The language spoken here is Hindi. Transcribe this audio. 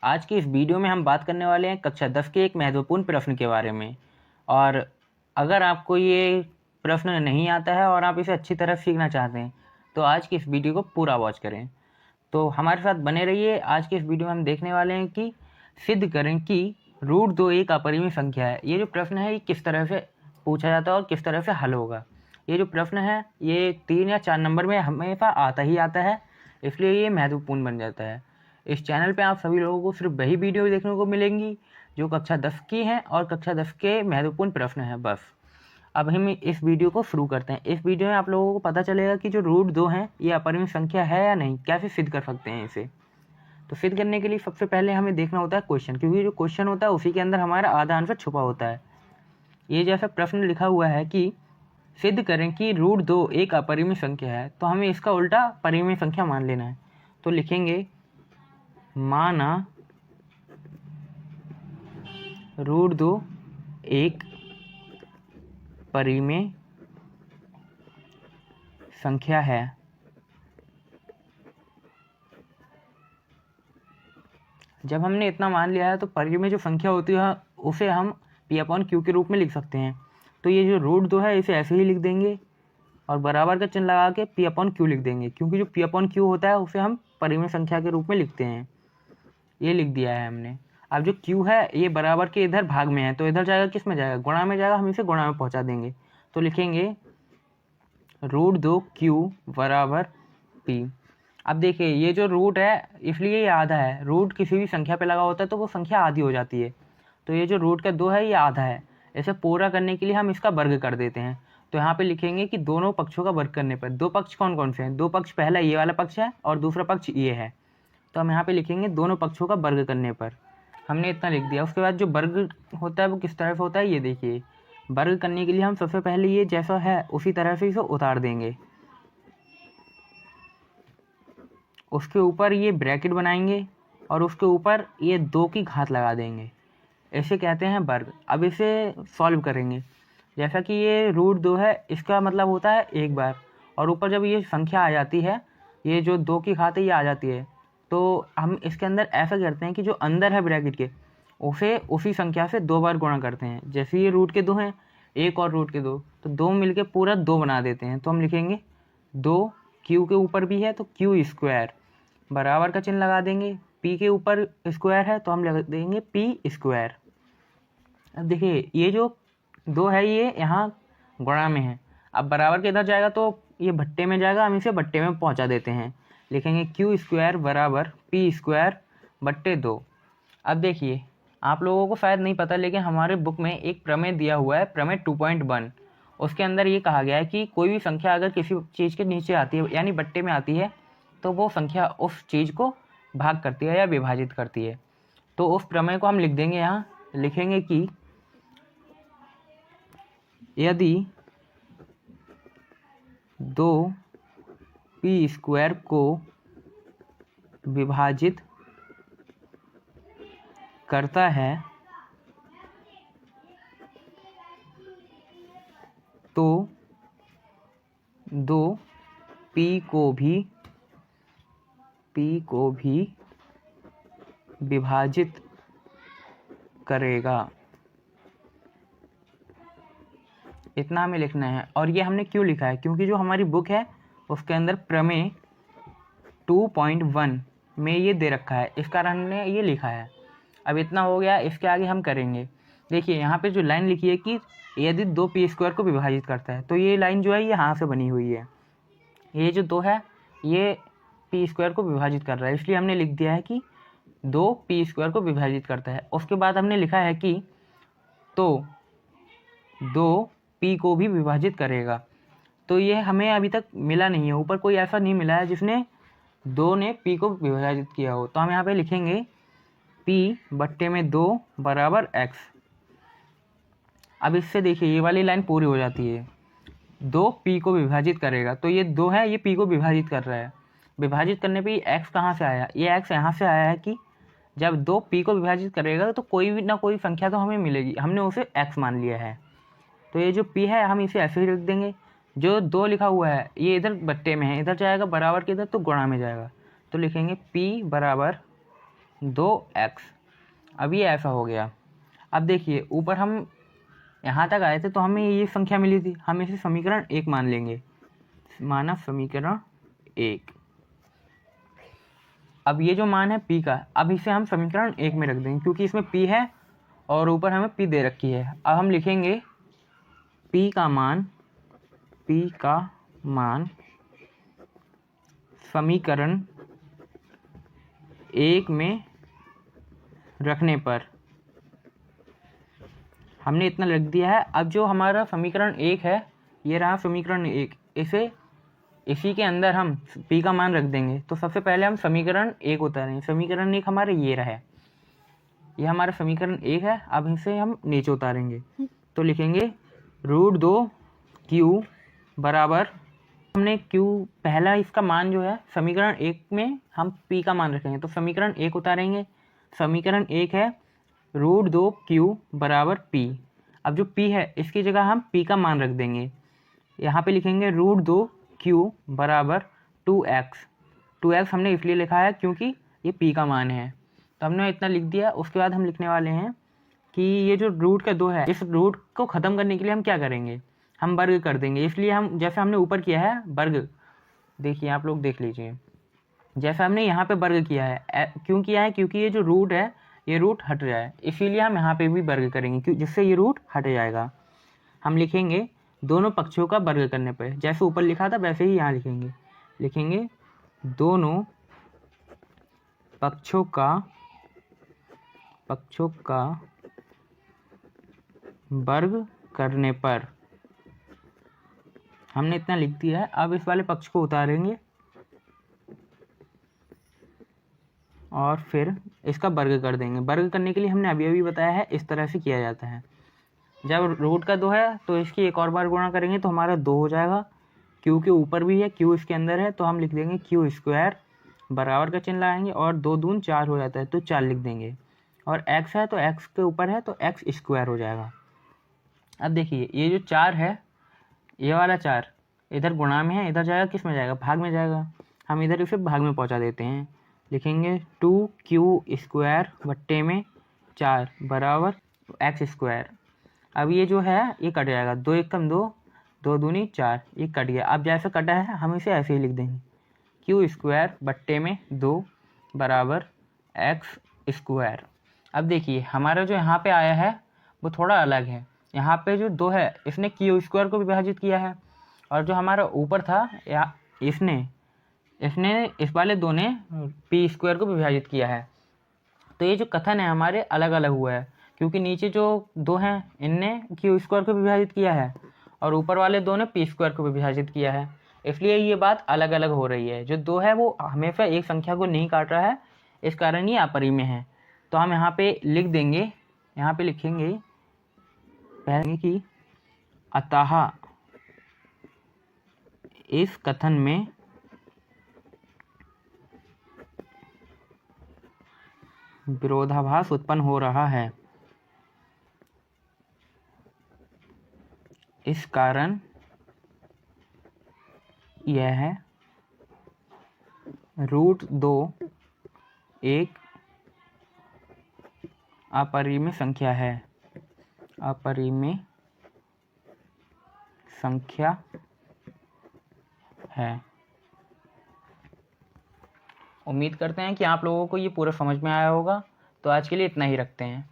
आज की इस वीडियो में हम बात करने वाले हैं कक्षा 10 के एक महत्वपूर्ण प्रश्न के बारे में। और अगर आपको ये प्रश्न नहीं आता है और आप इसे अच्छी तरह सीखना चाहते हैं तो आज की इस वीडियो को पूरा वॉच करें। तो हमारे साथ बने रहिए। आज के इस वीडियो में हम देखने वाले हैं कि सिद्ध करें कि √2 एक अपरिमेय संख्या है। ये जो प्रश्न है ये किस तरह से पूछा जाता है और किस तरह से हल होगा। ये जो प्रश्न है ये 3 या 4 नंबर में हमेशा आता ही आता है, इसलिए ये महत्वपूर्ण बन जाता है। इस चैनल पे आप सभी लोगों को सिर्फ वही वीडियो देखने को मिलेंगी जो कक्षा 10 की हैं और कक्षा 10 के महत्वपूर्ण प्रश्न हैं बस। अब हम इस वीडियो को शुरू करते हैं। इस वीडियो में आप लोगों को पता चलेगा कि जो √2 है ये अपरिमेय संख्या है या नहीं, कैसे सिद्ध कर सकते हैं इसे। तो सिद्ध करने के लिए सबसे पहले हमें देखना होता है क्वेश्चन, क्योंकि जो क्वेश्चन होता है उसी के अंदर हमारा आधा आंसर छुपा होता है। ये जैसा प्रश्न लिखा हुआ है कि सिद्ध करें कि √2 एक अपरिमेय संख्या है, तो हमें इसका उल्टा परिमेय संख्या मान लेना है। तो लिखेंगे माना √2 एक परिमेय संख्या है। जब हमने इतना मान लिया है तो परिमेय जो संख्या होती है उसे हम P/Q के रूप में लिख सकते हैं। तो ये जो √2 है इसे ऐसे ही लिख देंगे और बराबर का चिन्ह लगा के P/Q लिख देंगे, क्योंकि जो P/Q होता है उसे हम परिमेय संख्या के रूप में लिखते हैं। ये लिख दिया है हमने। अब जो Q है ये बराबर के इधर भाग में है, तो इधर जाएगा किस में जाएगा, गुणा में जाएगा। हम इसे गुणा में पहुंचा देंगे। तो लिखेंगे √2Q बराबर P। अब देखिए ये जो रूट है इसलिए ये आधा है। रूट किसी भी संख्या पे लगा होता है तो वो संख्या आधी हो जाती है। तो ये जो रूट का 2 है ये आधा है। इसे पूरा करने के लिए हम इसका वर्ग कर देते हैं। तो यहाँ पे लिखेंगे कि दोनों पक्षों का वर्ग करने पर, दो पक्ष कौन कौन से हैं, दो पक्ष, पहला ये वाला पक्ष है और दूसरा पक्ष ये है। तो हम यहाँ पे लिखेंगे दोनों पक्षों का वर्ग करने पर। हमने इतना लिख दिया। उसके बाद जो वर्ग होता है वो किस तरह से होता है ये देखिए। वर्ग करने के लिए हम सबसे पहले ये जैसा है उसी तरह से इसे उतार देंगे, उसके ऊपर ये ब्रैकेट बनाएंगे और उसके ऊपर ये 2 की घात लगा देंगे। इसे कहते हैं वर्ग। अब इसे सॉल्व करेंगे। जैसा कि ये √2 है, इसका मतलब होता है एक बार, और ऊपर जब ये संख्या आ जाती है, ये जो 2 की घात है ये आ जाती है, तो हम इसके अंदर ऐसा करते हैं कि जो अंदर है ब्रैकेट के उसे उसी संख्या से 2 बार गुणा करते हैं। जैसे ये रूट के 2 हैं, एक और रूट के 2, तो 2 मिलके पूरा 2 बना देते हैं। तो हम लिखेंगे 2 Q के ऊपर भी है तो Q² बराबर का चिन्ह लगा देंगे। P के ऊपर स्क्वायर है तो हम लगा देंगे P²। अब देखिए ये जो 2 है ये यहाँ गुणा में है। अब बराबर के इधर जाएगा तो ये भट्टे में जाएगा, हम इसे भट्टे में पहुँचा देते हैं। लिखेंगे Q² बराबर P²/2। अब देखिए आप लोगों को शायद नहीं पता, लेकिन हमारे बुक में एक प्रमेय दिया हुआ है, प्रमेय 2.1। उसके अंदर ये कहा गया है कि कोई भी संख्या अगर किसी चीज़ के नीचे आती है यानी बट्टे में आती है तो वो संख्या उस चीज़ को भाग करती है या विभाजित करती है। तो उस प्रमेय को हम लिख देंगे। यहाँ लिखेंगे कि यदि 2P² को विभाजित करता है तो 2P को भी विभाजित करेगा। इतना हमें लिखना है। और ये हमने क्यों लिखा है, क्योंकि जो हमारी बुक है उसके अंदर प्रमेय 2.1 में ये दे रखा है, इस कारण हमने ये लिखा है। अब इतना हो गया, इसके आगे हम करेंगे। देखिए यहाँ पे जो लाइन लिखी है कि यदि 2P² को विभाजित करता है, तो ये लाइन जो है ये यहाँ से बनी हुई है। ये जो 2 है ये P² को विभाजित कर रहा है, इसलिए हमने लिख दिया है कि 2P² को विभाजित करता है। उसके बाद हमने लिखा है कि तो 2P को भी विभाजित करेगा। तो ये हमें अभी तक मिला नहीं है, ऊपर कोई ऐसा नहीं मिला है जिसने 2 ने P को विभाजित किया हो। तो हम यहाँ पे लिखेंगे P/2 बराबर X। अब इससे देखिए ये वाली लाइन पूरी हो जाती है। 2P को विभाजित करेगा, तो ये 2 है ये P को विभाजित कर रहा है। विभाजित करने पे ये X कहाँ से आया, ये X यहाँ से आया है कि जब 2P को विभाजित करेगा तो कोई भी ना कोई संख्या तो हमें मिलेगी, हमने उसे X मान लिया है। तो ये जो P है हम इसे ऐसे ही लिख देंगे। जो 2 लिखा हुआ है ये इधर बट्टे में है, इधर जाएगा बराबर के इधर तो गुणा में जाएगा। तो लिखेंगे P बराबर 2x। अब ये ऐसा हो गया। अब देखिए ऊपर हम यहाँ तक आए थे तो हमें ये संख्या मिली थी, हम इसे समीकरण 1 मान लेंगे, माना समीकरण 1। अब ये जो मान है p का, अब इसे हम समीकरण 1 में रख देंगे क्योंकि इसमें p है और ऊपर हमें p दे रखी है। अब हम लिखेंगे p का मान समीकरण 1 में रखने पर, हमने इतना लिख दिया है। अब जो हमारा समीकरण 1 है, ये रहा समीकरण 1, इसी के अंदर हम p का मान रख देंगे। तो सबसे पहले हम समीकरण 1 उतारेंगे। समीकरण 1 हमारे ये रहा, ये हमारा समीकरण 1 है। अब इसे हम नीचे उतारेंगे तो लिखेंगे √2q बराबर, हमने q पहला इसका मान जो है समीकरण 1 में हम p का मान रखेंगे तो समीकरण 1 उतारेंगे। समीकरण 1 है √2q बराबर p। अब जो p है इसकी जगह हम p का मान रख देंगे। यहाँ पे लिखेंगे √2q बराबर 2x। 2x हमने इसलिए लिखा है क्योंकि ये p का मान है, तो हमने इतना लिख दिया। उसके बाद हम लिखने वाले हैं कि ये जो रूट का 2 है, इस रूट को ख़त्म करने के लिए हम क्या करेंगे, हम वर्ग कर देंगे। इसलिए हम जैसे हमने ऊपर किया है वर्ग, देखिए आप लोग देख लीजिए, जैसा हमने यहाँ पे वर्ग किया है, क्यों किया है, क्योंकि ये जो रूट है ये रूट हट जाए, इसीलिए हम यहाँ पे भी वर्ग करेंगे क्यों, जिससे ये रूट हट जाएगा। हम लिखेंगे दोनों पक्षों का वर्ग करने पर, जैसे ऊपर लिखा था वैसे ही यहाँ लिखेंगे दोनों पक्षों का वर्ग करने पर। हमने इतना लिख दिया है। अब इस वाले पक्ष को उतारेंगे और फिर इसका वर्ग कर देंगे। वर्ग करने के लिए हमने अभी बताया है इस तरह से किया जाता है। जब रूट का 2 है तो इसकी एक और बार गुणा करेंगे तो हमारा 2 हो जाएगा। क्यू के ऊपर भी है, क्यू इसके अंदर है, तो हम लिख देंगे क्यू स्क्वायर, बराबर का चिन्ह लाएंगे और 2 दून 4 हो जाता है तो 4 लिख देंगे। और x है तो x के ऊपर है तो x स्क्वायर हो जाएगा। अब देखिए ये जो 4 है, ये वाला 4 इधर गुणा में है, इधर जाएगा किस में जाएगा, भाग में जाएगा। हम इधर इसे भाग में पहुंचा देते हैं, लिखेंगे 2q स्क्वायर बट्टे में 4 बराबर x स्क्वायर। अब ये जो है ये कट जाएगा, 2 एकम 2, 2 दूनी 4, ये कट गया। अब जैसे कटा है हम इसे ऐसे ही लिख देंगे, q स्क्वायर बट्टे में 2 बराबर x स्क्वायर। अब देखिए हमारा जो यहाँ पे आया है वो थोड़ा अलग है। यहाँ पे जो 2 है इसने q स्क्वायर को विभाजित किया है, और जो हमारा ऊपर था इसने इस वाले 2 ने p स्क्वायर को विभाजित किया है। तो ये जो कथन है हमारे अलग अलग हुआ है, क्योंकि नीचे जो 2 हैं इनने q स्क्वायर को विभाजित किया है और ऊपर वाले 2 ने p स्क्वायर को विभाजित किया है, इसलिए ये बात अलग अलग हो रही है। जो 2 है वो हमेशा एक संख्या को नहीं काट रहा है, इस कारण ये अपरिमेय है। तो हम यहाँ पे लिख देंगे, यहाँ पे लिखेंगे पहले कि अतः इस कथन में विरोधाभास उत्पन्न हो रहा है, इस कारण यह √2 एक अपरिमेय संख्या है, अपरिमेय संख्या है। उम्मीद करते हैं कि आप लोगों को ये पूरा समझ में आया होगा। तो आज के लिए इतना ही रखते हैं।